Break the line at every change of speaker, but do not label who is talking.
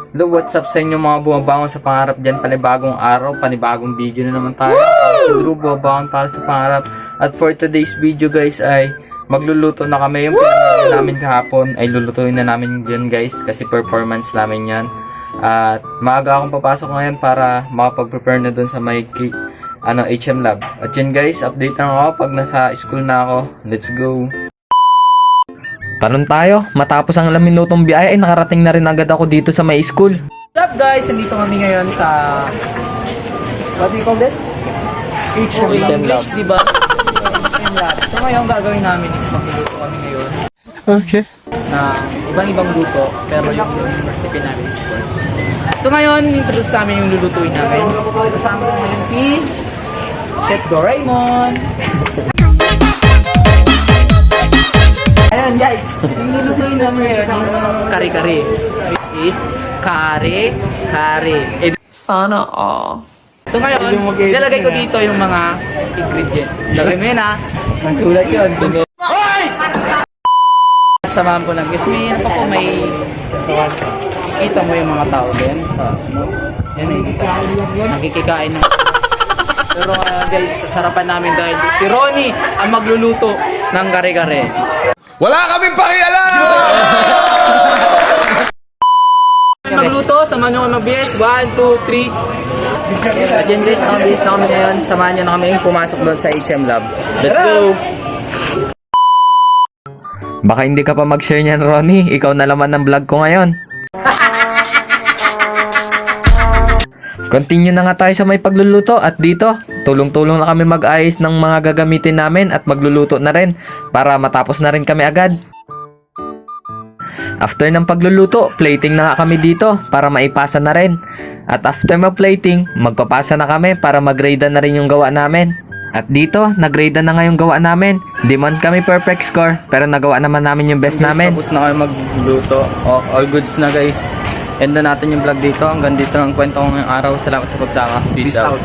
Hello, what's up sa inyo mga bumabangon sa pangarap dyan? Panibagong araw, panibagong video na naman tayo. Si Drew, bumabangon para sa pangarap. At for today's video guys ay magluluto na kami. Yung pinagawa namin kahapon ay lulutuin na namin dyan guys kasi performance namin yan. At maaga akong papasok ngayon para makapag-prepare na dun sa may HM Lab. At yun guys, update na ako pag nasa school na ako. Let's go! Tanong tayo, matapos ang ilang minutong biyahe ay nakarating na rin agad ako dito sa may school.
What's up guys? Nandito kami ngayon sa... What do you call this? HM Lab. Diba? HM Lab. So ngayon gagawin namin is magluluto kami ngayon.
Okay.
Na ibang-ibang luto, pero yung recipe namin is pork. So ngayon, introduce namin yung lulutuin namin. Kasama ko ngayon si Chef Doraemon. Ayun guys, yung lulutuin namin ngayon is kare-kare. Which is kare-kare.
Sana all.
So ngayon, lalagay ko dito yung mga ingredients. Lagay mo yun ha. Ang sulat yun. Samahan ko lang. Kasi may ano pa po, may... Kikita mo yung mga tao din sa ano. Yan eh. Nakikikain ng... Pero guys, sasarapan namin dahil si Ronnie ang magluluto ng kare-kare.
Wala kaming pakialam!
Magluto, samahan nyo kami mag-BS. 1, 2, 3. Again guys, nakabihis na kami ngayon. Samahan nyo na kami pumasok doon sa HM Lab. Let's go!
Baka hindi ka pa mag-share niyan, Ronnie. Ikaw na laman ng vlog ko ngayon. Continue na nga tayo sa may pagluluto at dito, tulong-tulong na kami mag-ayos ng mga gagamitin namin at magluluto na rin para matapos na rin kami agad. After ng pagluluto, plating na nga kami dito para maipasa na rin. At after mag-plating, magpapasa na kami para mag-grade na rin yung gawa namin. At dito, nag-grade na nga yung gawa namin. Di man kami perfect score, pero nagawa naman namin yung best namin.
Tapos na kayo magluto. All goods na guys. End na natin yung vlog dito. Hanggang dito ang kwento ko ngayong araw. Salamat sa pagsama. Peace out.